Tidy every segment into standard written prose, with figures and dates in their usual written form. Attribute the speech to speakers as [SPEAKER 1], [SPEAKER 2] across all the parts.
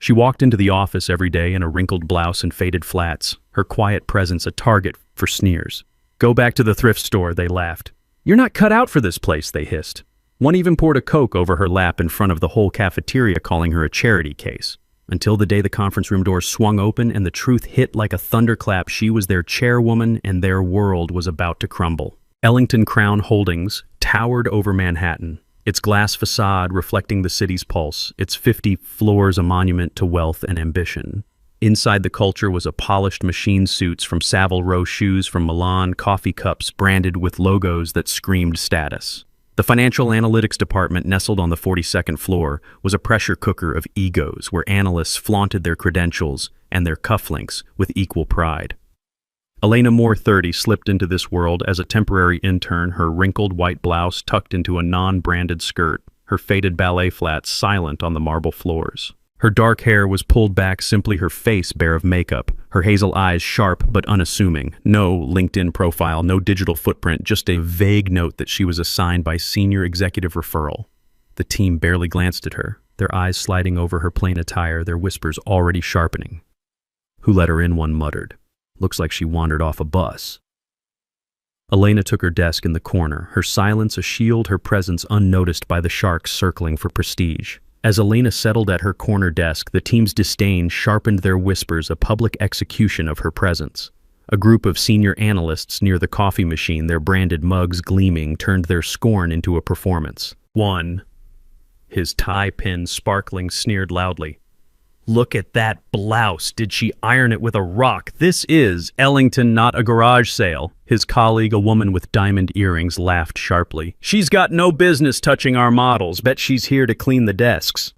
[SPEAKER 1] She walked into the office every day in a wrinkled blouse and faded flats, her quiet presence a target for sneers. "Go back to the thrift store," they laughed. "You're not cut out for this place," they hissed. One even poured a Coke over her lap in front of the whole cafeteria, calling her a charity case. Until the day the conference room doors swung open and the truth hit like a thunderclap, she was their chairwoman and their world was about to crumble. Ellington Crown Holdings towered over Manhattan, its glass facade reflecting the city's pulse, its 50 floors a monument to wealth and ambition. Inside the culture was a polished machine suits from Savile Row shoes from Milan, coffee cups branded with logos that screamed status. The financial analytics department, nestled on the 42nd floor, was a pressure cooker of egos where analysts flaunted their credentials and their cufflinks with equal pride. Elena Moore, 30, slipped into this world as a temporary intern, her wrinkled white blouse tucked into a non-branded skirt, her faded ballet flats silent on the marble floors. Her dark hair was pulled back, simply her face bare of makeup, her hazel eyes sharp but unassuming. No LinkedIn profile, no digital footprint, just a vague note that she was assigned by senior executive referral. The team barely glanced at her, their eyes sliding over her plain attire, their whispers already sharpening. "Who let her in?" one muttered. "Looks like she wandered off a bus." Elena took her desk in the corner, her silence a shield, her presence unnoticed by the sharks circling for prestige. As Elena settled at her corner desk, the team's disdain sharpened their whispers, a public execution of her presence. A group of senior analysts near the coffee machine, their branded mugs gleaming, turned their scorn into a performance. One, his tie pin sparkling, sneered loudly. "Look at that blouse. Did she iron it with a rock? This is Ellington, not a garage sale." His colleague, a woman with diamond earrings, laughed sharply. "She's got no business touching our models. Bet she's here to clean the desks."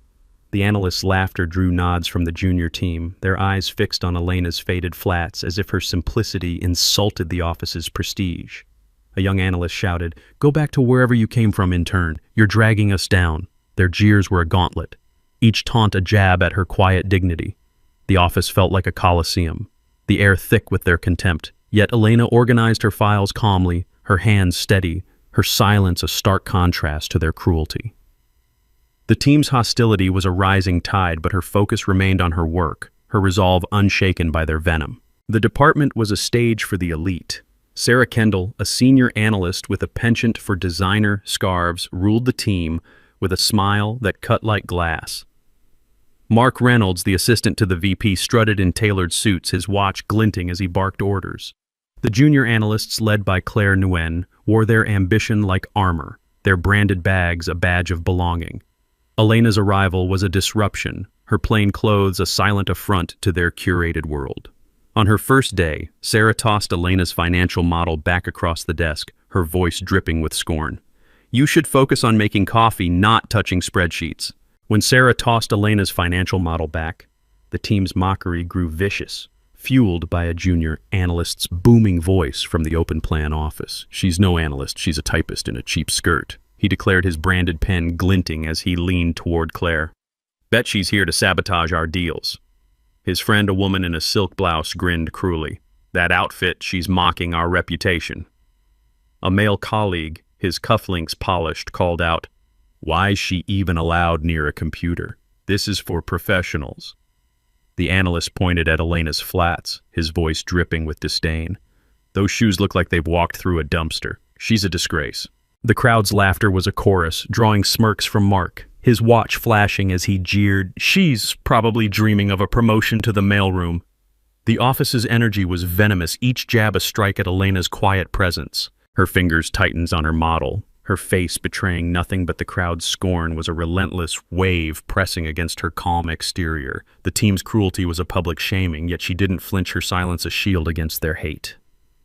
[SPEAKER 1] The analyst's laughter drew nods from the junior team, their eyes fixed on Elena's faded flats as if her simplicity insulted the office's prestige. A young analyst shouted, "Go back to wherever you came from, intern. You're dragging us down." Their jeers were a gauntlet, each taunt a jab at her quiet dignity. The office felt like a coliseum, the air thick with their contempt. Yet Elena organized her files calmly, her hands steady, her silence a stark contrast to their cruelty. The team's hostility was a rising tide, but her focus remained on her work, her resolve unshaken by their venom. The department was a stage for the elite. Sarah Kendall, a senior analyst with a penchant for designer scarves, ruled the team with a smile that cut like glass. Mark Reynolds, the assistant to the VP, strutted in tailored suits, his watch glinting as he barked orders. The junior analysts, led by Claire Nguyen, wore their ambition like armor, their branded bags a badge of belonging. Elena's arrival was a disruption, her plain clothes a silent affront to their curated world. On her first day, Sarah tossed Elena's financial model back across the desk, her voice dripping with scorn. "You should focus on making coffee, not touching spreadsheets." When Sarah tossed Elena's financial model back, the team's mockery grew vicious, fueled by a junior analyst's booming voice from the open plan office. "She's no analyst, she's a typist in a cheap skirt," he declared, his branded pen glinting as he leaned toward Claire. "Bet she's here to sabotage our deals." His friend, a woman in a silk blouse, grinned cruelly. "That outfit, she's mocking our reputation." A male colleague, his cufflinks polished, called out, "Why is she even allowed near a computer? This is for professionals." The analyst pointed at Elena's flats, his voice dripping with disdain. "Those shoes look like they've walked through a dumpster. She's a disgrace." The crowd's laughter was a chorus, drawing smirks from Mark, his watch flashing as he jeered, "She's probably dreaming of a promotion to the mailroom." The office's energy was venomous, each jab a strike at Elena's quiet presence. Her fingers tightened on her model, her face betraying nothing but the crowd's scorn was a relentless wave pressing against her calm exterior. The team's cruelty was a public shaming, yet she didn't flinch, her silence a shield against their hate.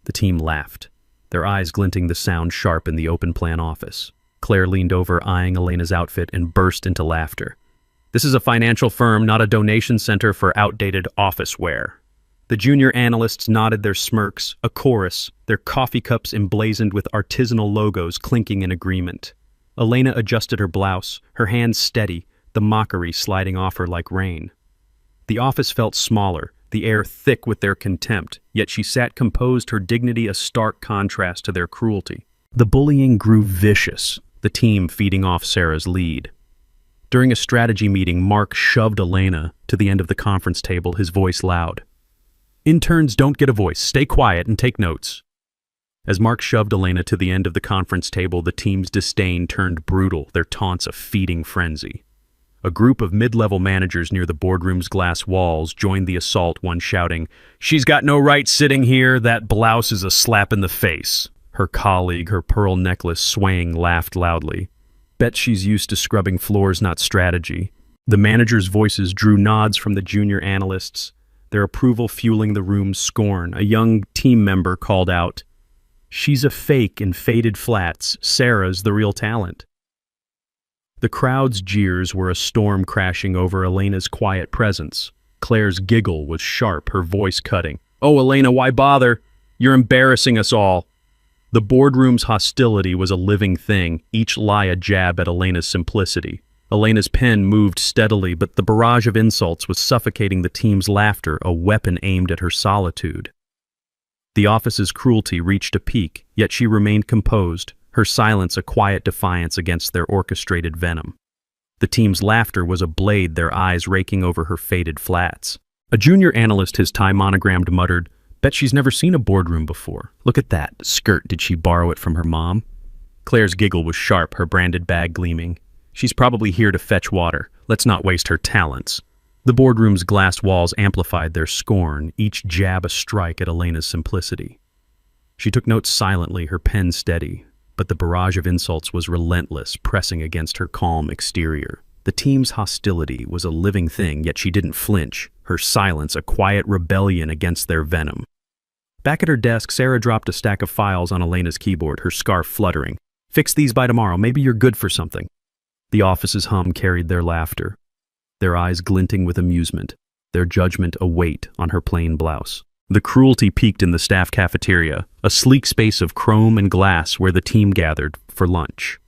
[SPEAKER 1] The team laughed, their eyes glinting, the sound sharp in the open plan office. Claire leaned over, eyeing Elena's outfit, and burst into laughter. "This is a financial firm, not a donation center for outdated office wear." The junior analysts nodded their smirks, a chorus, their coffee cups emblazoned with artisanal logos clinking in agreement. Elena adjusted her blouse, her hands steady, the mockery sliding off her like rain. The office felt smaller, the air thick with their contempt, yet she sat composed, her dignity a stark contrast to their cruelty. The bullying grew vicious, the team feeding off Sarah's lead. During a strategy meeting, Mark shoved Elena to the end of the conference table, his voice loud. Interns don't get a voice. Stay quiet and take notes. As Mark shoved Elena to the end of the conference table, the team's disdain turned brutal, their taunts a feeding frenzy. A group of mid-level managers near the boardroom's glass walls joined the assault, one shouting, "She's got no right sitting here. That blouse is a slap in the face." Her colleague, her pearl necklace swaying, laughed loudly. Bet she's used to scrubbing floors, not strategy. The managers' voices drew nods from the junior analysts, their approval fueling the room's scorn. A young team member called out, "She's a fake in faded flats. Sarah's the real talent." The crowd's jeers were a storm crashing over Elena's quiet presence. Claire's giggle was sharp, her voice cutting. "Oh, Elena, why bother? You're embarrassing us all." The boardroom's hostility was a living thing, each lie a jab at Elena's simplicity. Elena's pen moved steadily, but the barrage of insults was suffocating the team's laughter, a weapon aimed at her solitude. The office's cruelty reached a peak, yet she remained composed, her silence a quiet defiance against their orchestrated venom. The team's laughter was a blade, their eyes raking over her faded flats. A junior analyst, his tie monogrammed, muttered, "Bet she's never seen a boardroom before. Look at that skirt. Did she borrow it from her mom?" Claire's giggle was sharp, her branded bag gleaming. "She's probably here to fetch water. Let's not waste her talents." The boardroom's glass walls amplified their scorn, each jab a strike at Elena's simplicity. She took notes silently, her pen steady, but the barrage of insults was relentless, pressing against her calm exterior. The team's hostility was a living thing, yet she didn't flinch, her silence a quiet rebellion against their venom. Back at her desk, Sarah dropped a stack of files on Elena's keyboard, her scarf fluttering. "Fix these by tomorrow. Maybe you're good for something." The office's hum carried their laughter, their eyes glinting with amusement, their judgment a weight on her plain blouse. The cruelty peaked in the staff cafeteria, a sleek space of chrome and glass where the team gathered for lunch.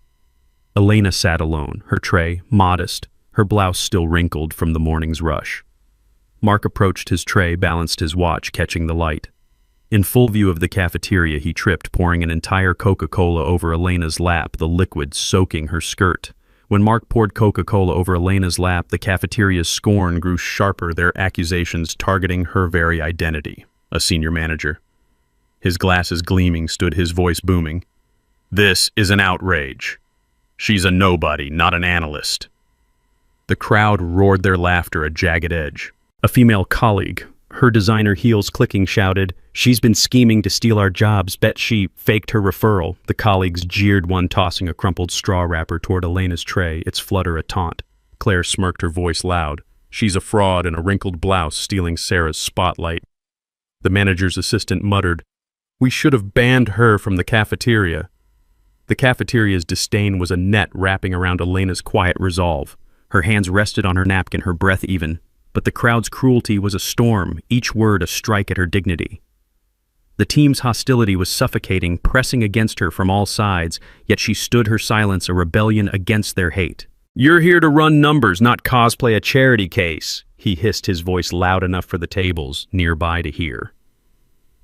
[SPEAKER 1] Elena sat alone, her tray modest, her blouse still wrinkled from the morning's rush. Mark approached his tray, balanced his watch, catching the light. In full view of the cafeteria, he tripped, pouring an entire Coca-Cola over Elena's lap, the liquid soaking her skirt. When Mark poured Coca-Cola over Elena's lap, the cafeteria's scorn grew sharper, their accusations targeting her very identity. A senior manager, his glasses gleaming, stood, his voice booming. "This is an outrage. She's a nobody, not an analyst." The crowd roared their laughter, a jagged edge. A female colleague, her designer heels clicking, shouted, "She's been scheming to steal our jobs. Bet she faked her referral." The colleagues jeered, one tossing a crumpled straw wrapper toward Elena's tray, its flutter a taunt. Claire smirked, her voice loud. "She's a fraud in a wrinkled blouse, stealing Sarah's spotlight." The manager's assistant muttered, "We should have banned her from the cafeteria." The cafeteria's disdain was a net wrapping around Elena's quiet resolve. Her hands rested on her napkin, her breath even. But the crowd's cruelty was a storm, each word a strike at her dignity. The team's hostility was suffocating, pressing against her from all sides, yet she stood her silence, a rebellion against their hate. "You're here to run numbers, not cosplay a charity case," he hissed, his voice loud enough for the tables nearby to hear.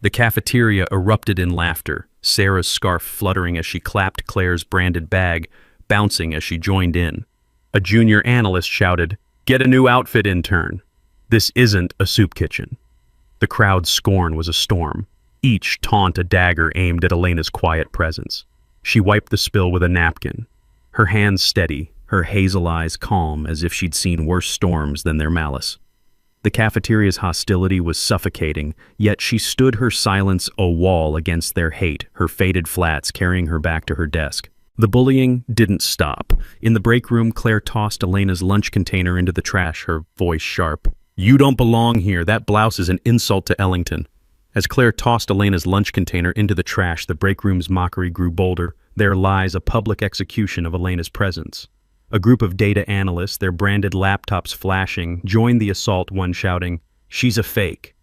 [SPEAKER 1] The cafeteria erupted in laughter, Sarah's scarf fluttering as she clapped Claire's branded bag, bouncing as she joined in. A junior analyst shouted, "Get a new outfit, intern. This isn't a soup kitchen." The crowd's scorn was a storm, each taunt a dagger aimed at Elena's quiet presence. She wiped the spill with a napkin, her hands steady, her hazel eyes calm as if she'd seen worse storms than their malice. The cafeteria's hostility was suffocating, yet she stood her silence a wall against their hate, her faded flats carrying her back to her desk. The bullying didn't stop. In the break room, Claire tossed Elena's lunch container into the trash, her voice sharp. "You don't belong here. That blouse is an insult to Ellington." As Claire tossed Elena's lunch container into the trash, the break room's mockery grew bolder. There lies a public execution of Elena's presence. A group of data analysts, their branded laptops flashing, joined the assault, one shouting, "She's a fake."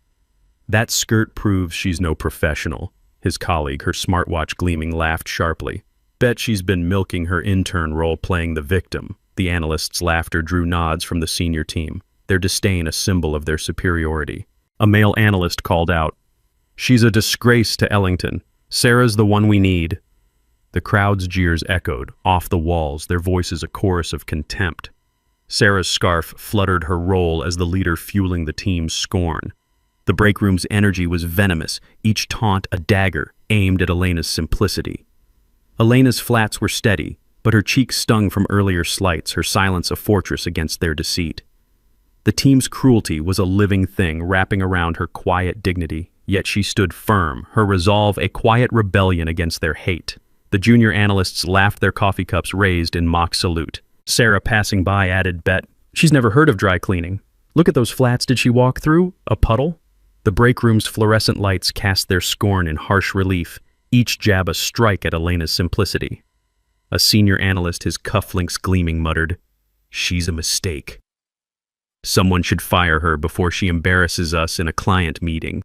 [SPEAKER 1] "That skirt proves she's no professional." His colleague, her smartwatch gleaming, laughed sharply. "Bet she's been milking her intern role playing the victim." The analysts' laughter drew nods from the senior team, their disdain a symbol of their superiority. A male analyst called out, "She's a disgrace to Ellington. Sarah's the one we need." The crowd's jeers echoed, off the walls, their voices a chorus of contempt. Sarah's scarf fluttered her role as the leader, fueling the team's scorn. The break room's energy was venomous, each taunt a dagger aimed at Elena's simplicity. Elena's flats were steady, but her cheeks stung from earlier slights, her silence a fortress against their deceit. The team's cruelty was a living thing wrapping around her quiet dignity, yet she stood firm, her resolve a quiet rebellion against their hate. The junior analysts laughed, their coffee cups raised in mock salute. Sarah, passing by, added, "Bet she's never heard of dry cleaning. Look at those flats did she walk through? A puddle?" The break room's fluorescent lights cast their scorn in harsh relief, each jab a strike at Elena's simplicity. A senior analyst, his cufflinks gleaming, muttered, "She's a mistake. Someone should fire her before she embarrasses us in a client meeting."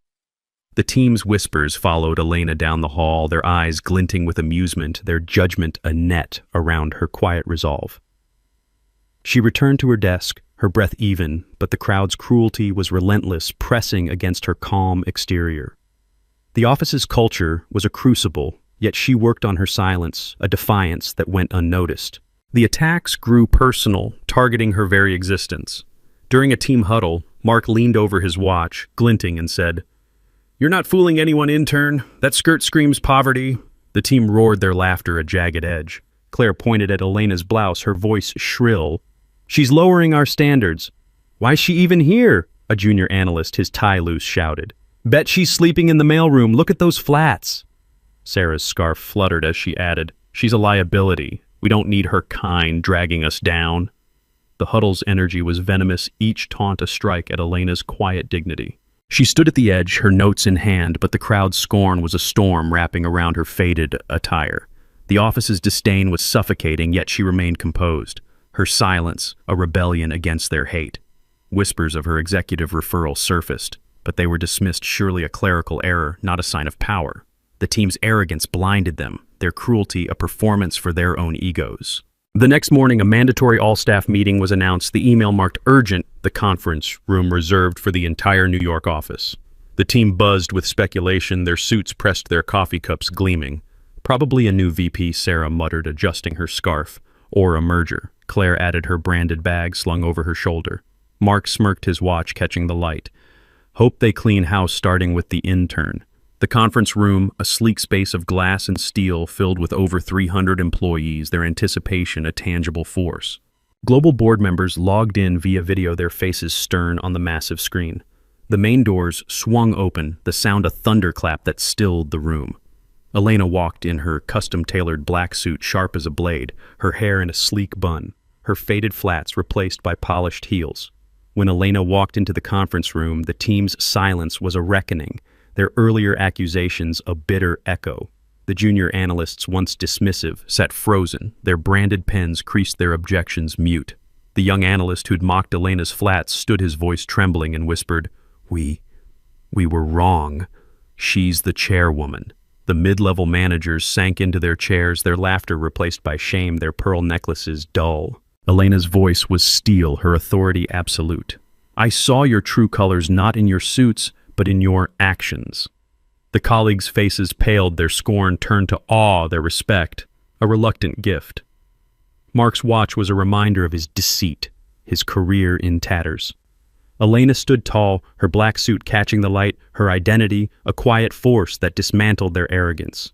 [SPEAKER 1] The team's whispers followed Elena down the hall, their eyes glinting with amusement, their judgment a net around her quiet resolve. She returned to her desk, her breath even, but the crowd's cruelty was relentless, pressing against her calm exterior. The office's culture was a crucible, yet she worked on her silence, a defiance that went unnoticed. The attacks grew personal, targeting her very existence. During a team huddle, Mark leaned over his watch, glinting, and said, "You're not fooling anyone, intern. That skirt screams poverty." The team roared, their laughter a jagged edge. Claire pointed at Elena's blouse, her voice shrill. "She's lowering our standards." "Why's she even here?" a junior analyst, his tie loose, shouted. "Bet she's sleeping in the mailroom. Look at those flats." Sarah's scarf fluttered as she added, "She's a liability. We don't need her kind dragging us down." The huddle's energy was venomous, each taunt a strike at Elena's quiet dignity. She stood at the edge, her notes in hand, but the crowd's scorn was a storm wrapping around her faded attire. The office's disdain was suffocating, yet she remained composed. Her silence, a rebellion against their hate. Whispers of her executive referral surfaced, but they were dismissed, surely a clerical error, not a sign of power. The team's arrogance blinded them, their cruelty a performance for their own egos. The next morning, a mandatory all-staff meeting was announced, the email marked urgent, the conference room reserved for the entire New York office. The team buzzed with speculation, their suits pressed, their coffee cups gleaming. "Probably a new VP," Sarah muttered, adjusting her scarf. "Or a merger." Claire added, her branded bag slung over her shoulder. Mark smirked, his watch catching the light. "Hope they clean house, starting with the intern." The conference room, a sleek space of glass and steel filled with over 300 employees, their anticipation a tangible force. Global board members logged in via video, their faces stern on the massive screen. The main doors swung open, the sound a thunderclap that stilled the room. Elena walked in her custom-tailored black suit, sharp as a blade, her hair in a sleek bun, her faded flats replaced by polished heels. When Elena walked into the conference room, the team's silence was a reckoning, their earlier accusations a bitter echo. The junior analysts, once dismissive, sat frozen, their branded pens creased, their objections mute. The young analyst who'd mocked Elena's flats stood, his voice trembling, and whispered, We were wrong. She's the chairwoman." The mid-level managers sank into their chairs, their laughter replaced by shame, their pearl necklaces dull. Elena's voice was steel, her authority absolute. "I saw your true colors not in your suits, but in your actions." The colleagues' faces paled, their scorn turned to awe, their respect, a reluctant gift. Mark's watch was a reminder of his deceit, his career in tatters. Elena stood tall, her black suit catching the light, her identity a quiet force that dismantled their arrogance.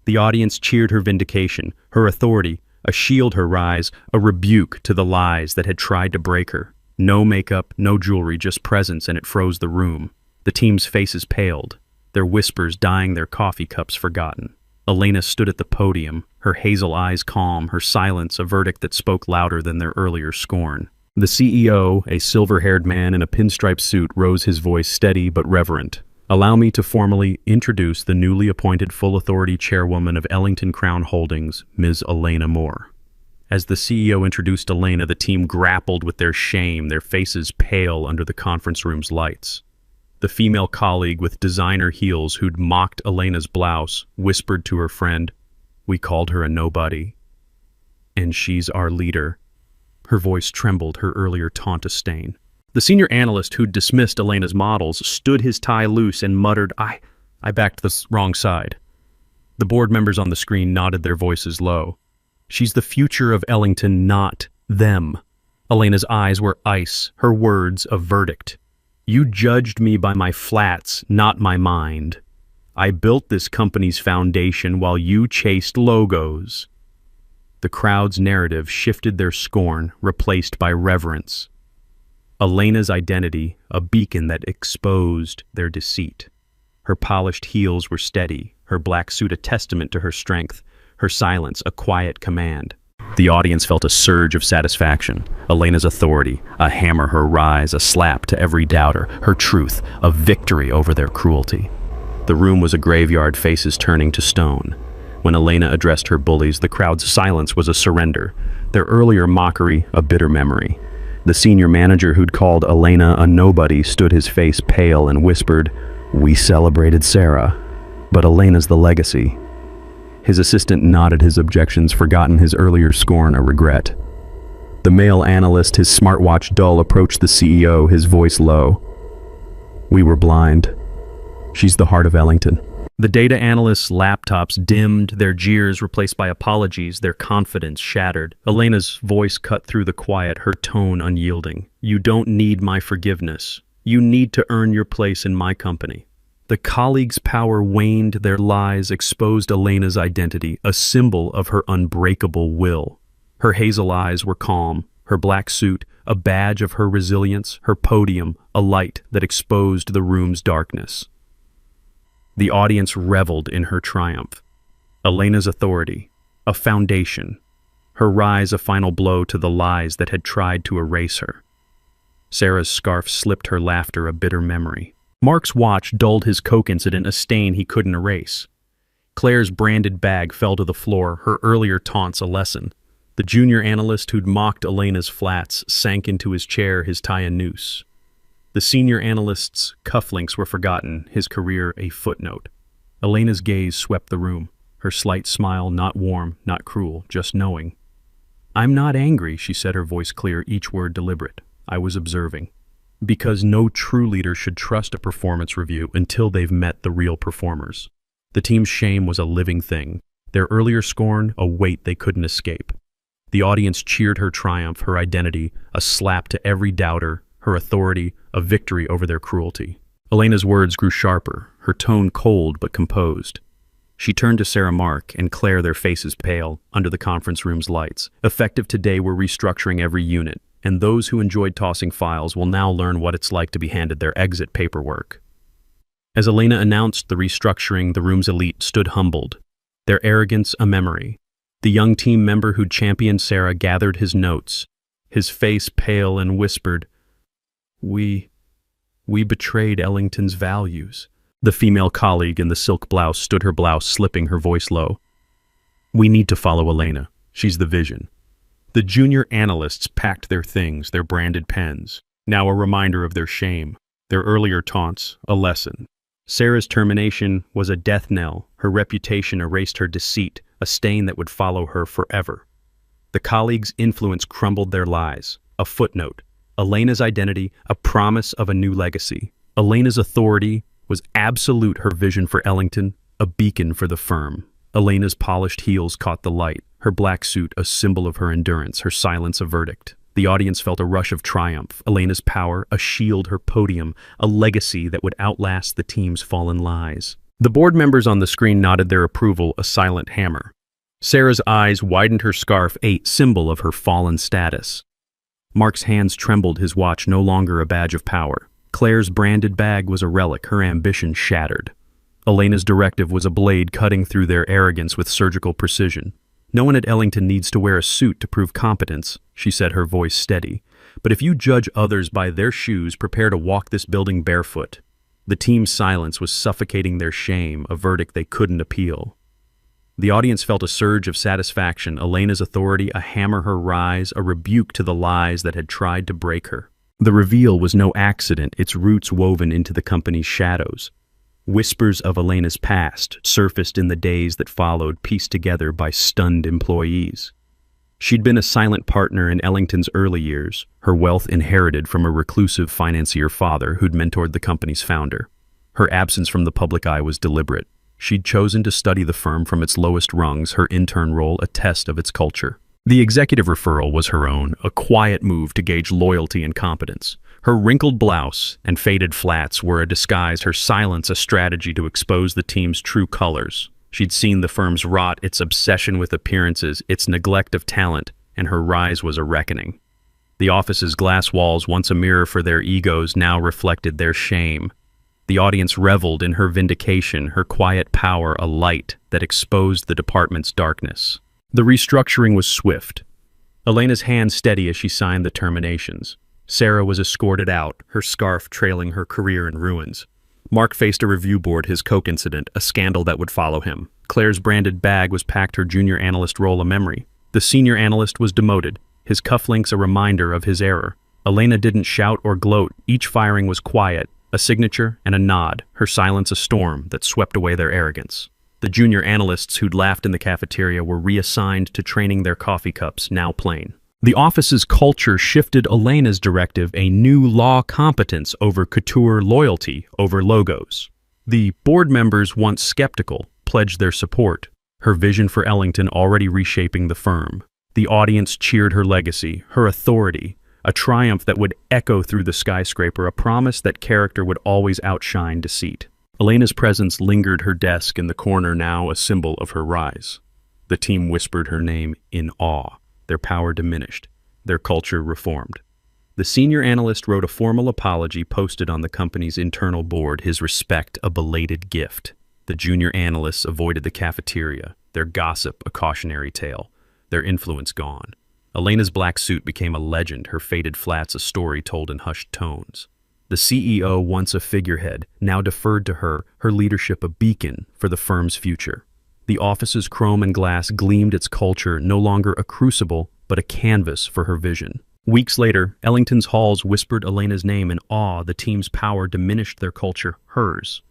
[SPEAKER 1] The audience cheered her vindication, her authority, a shield her rise, a rebuke to the lies that had tried to break her. No makeup, no jewelry, just presence, and it froze the room. The team's faces paled, their whispers dying, their coffee cups forgotten. Elena stood at the podium, her hazel eyes calm, her silence a verdict that spoke louder than their earlier scorn. The CEO, a silver-haired man in a pinstripe suit, rose, his voice steady but reverent. "Allow me to formally introduce the newly appointed full-authority chairwoman of Ellington Crown Holdings, Ms. Elena Moore." As the CEO introduced Elena, the team grappled with their shame, their faces pale under the conference room's lights. The female colleague with designer heels who'd mocked Elena's blouse whispered to her friend, "We called her a nobody. And she's our leader." Her voice trembled, her earlier taunt a stain. The senior analyst who'd dismissed Elena's models stood, his tie loose, and muttered, I backed the wrong side." The board members on the screen nodded, their voices low. "She's the future of Ellington, not them." Elena's eyes were ice, her words a verdict. You judged me by my flats, not my mind. I built this company's foundation while you chased logos. The crowd's narrative shifted their scorn, replaced by reverence. Elena's identity, a beacon that exposed their deceit. Her polished heels were steady, her black suit a testament to her strength, her silence a quiet command. The audience felt a surge of satisfaction. Elena's authority, a hammer her rise, a slap to every doubter, her truth, a victory over their cruelty. The room was a graveyard, faces turning to stone. When Elena addressed her bullies, the crowd's silence was a surrender, their earlier mockery a bitter memory. The senior manager who'd called Elena a nobody stood his face pale and whispered, "We celebrated Sarah, but Elena's the legacy." His assistant nodded his objections, forgotten his earlier scorn a regret. The male analyst, his smartwatch dull, approached the CEO, his voice low. "We were blind. She's the heart of Ellington." The data analyst's laptops dimmed, their jeers replaced by apologies, their confidence shattered. Elena's voice cut through the quiet, her tone unyielding. "You don't need my forgiveness. You need to earn your place in my company." The colleagues' power waned, their lies exposed Elena's identity, a symbol of her unbreakable will. Her hazel eyes were calm, her black suit a badge of her resilience, her podium a light that exposed the room's darkness. The audience reveled in her triumph. Elena's authority, a foundation. Her rise a final blow to the lies that had tried to erase her. Sarah's scarf slipped, her laughter a bitter memory. Mark's watch dulled, his Coke incident a stain he couldn't erase. Claire's branded bag fell to the floor, her earlier taunts a lesson. The junior analyst who'd mocked Elena's flats sank into his chair, his tie a noose. The senior analyst's cufflinks were forgotten, his career a footnote. Elena's gaze swept the room, her slight smile not warm, not cruel, just knowing. "I'm not angry," she said, her voice clear, each word deliberate. "I was observing." Because no true leader should trust a performance review until they've met the real performers. The team's shame was a living thing, their earlier scorn a weight they couldn't escape. The audience cheered her triumph, her identity, a slap to every doubter, her authority, a victory over their cruelty. Elena's words grew sharper, her tone cold but composed. She turned to Sarah, Mark, and Claire, their faces pale, under the conference room's lights. Effective today, we're restructuring every unit, and those who enjoyed tossing files will now learn what it's like to be handed their exit paperwork. As Elena announced the restructuring, the room's elite stood humbled, their arrogance a memory. The young team member who'd championed Sarah gathered his notes, his face pale, and whispered, We betrayed Ellington's values." The female colleague in the silk blouse stood, her blouse slipping, her voice low. "We need to follow Elena. She's the vision." The junior analysts packed their things, their branded pens, now a reminder of their shame, their earlier taunts, a lesson. Sarah's termination was a death knell, her reputation erased, her deceit, a stain that would follow her forever. The colleagues' influence crumbled their lies, a footnote. Elena's identity, a promise of a new legacy. Elena's authority was absolute, her vision for Ellington, a beacon for the firm. Elena's polished heels caught the light, her black suit a symbol of her endurance, her silence a verdict. The audience felt a rush of triumph, Elena's power, a shield, her podium, a legacy that would outlast the team's fallen lies. The board members on the screen nodded their approval, a silent hammer. Sarah's eyes widened, her scarf a symbol of her fallen status. Mark's hands trembled, his watch no longer a badge of power. Claire's branded bag was a relic, her ambition shattered. Elena's directive was a blade cutting through their arrogance with surgical precision. "No one at Ellington needs to wear a suit to prove competence," she said, her voice steady. "But if you judge others by their shoes, prepare to walk this building barefoot." The team's silence was suffocating their shame, a verdict they couldn't appeal. The audience felt a surge of satisfaction, Elena's authority a hammer her rise, a rebuke to the lies that had tried to break her. The reveal was no accident, its roots woven into the company's shadows. Whispers of Elena's past surfaced in the days that followed, pieced together by stunned employees. She'd been a silent partner in Ellington's early years, her wealth inherited from a reclusive financier father who'd mentored the company's founder. Her absence from the public eye was deliberate. She'd chosen to study the firm from its lowest rungs, her intern role a test of its culture. The executive referral was her own, a quiet move to gauge loyalty and competence. Her wrinkled blouse and faded flats were a disguise, her silence a strategy to expose the team's true colors. She'd seen the firm's rot, its obsession with appearances, its neglect of talent, and her rise was a reckoning. The office's glass walls, once a mirror for their egos, now reflected their shame. The audience reveled in her vindication, her quiet power a light that exposed the department's darkness. The restructuring was swift. Elena's hand steady as she signed the terminations. Sarah was escorted out, her scarf trailing her career in ruins. Mark faced a review board, his Coke incident, a scandal that would follow him. Claire's branded bag was packed, her junior analyst role a memory. The senior analyst was demoted, his cufflinks a reminder of his error. Elena didn't shout or gloat, each firing was quiet, a signature and a nod, her silence a storm that swept away their arrogance. The junior analysts who'd laughed in the cafeteria were reassigned to training their coffee cups, now plain. The office's culture shifted Elena's directive, a new law competence over couture, loyalty over logos. The board members, once skeptical, pledged their support, her vision for Ellington already reshaping the firm. The audience cheered her legacy, her authority, a triumph that would echo through the skyscraper, a promise that character would always outshine deceit. Elena's presence lingered her desk in the corner, now a symbol of her rise. The team whispered her name in awe. Their power diminished, their culture reformed. The senior analyst wrote a formal apology posted on the company's internal board, his respect a belated gift. The junior analysts avoided the cafeteria, their gossip a cautionary tale, their influence gone. Elena's black suit became a legend, her faded flats a story told in hushed tones. The CEO, once a figurehead, now deferred to her, her leadership a beacon for the firm's future. The office's chrome and glass gleamed, its culture no longer a crucible, but a canvas for her vision. Weeks later, Ellington's halls whispered Elena's name in awe. The team's power diminished, their culture hers.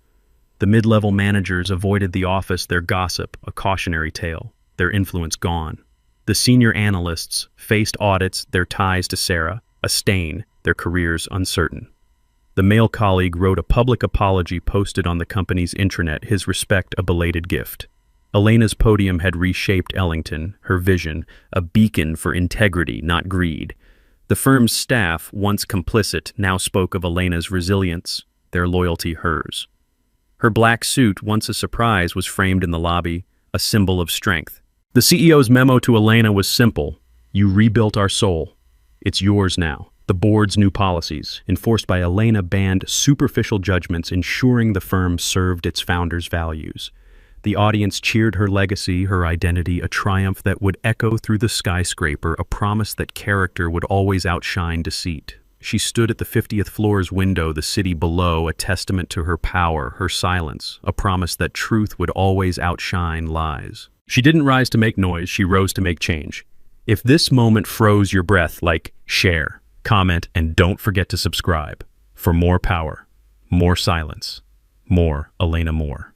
[SPEAKER 1] The mid-level managers avoided the office, their gossip a cautionary tale, their influence gone. The senior analysts faced audits, their ties to Sarah a stain, their careers uncertain. The male colleague wrote a public apology posted on the company's intranet, his respect a belated gift. Elena's podium had reshaped Ellington, her vision, a beacon for integrity, not greed. The firm's staff, once complicit, now spoke of Elena's resilience, their loyalty hers. Her black suit, once a surprise, was framed in the lobby, a symbol of strength. The CEO's memo to Elena was simple: "You rebuilt our soul. It's yours now." The board's new policies, enforced by Elena, banned superficial judgments, ensuring the firm served its founders' values. The audience cheered her legacy, her identity, a triumph that would echo through the skyscraper, a promise that character would always outshine deceit. She stood at the 50th floor's window, the city below, a testament to her power, her silence, a promise that truth would always outshine lies. She didn't rise to make noise, she rose to make change. If this moment froze your breath, share, comment, and don't forget to subscribe for more power, more silence, more Elena Moore.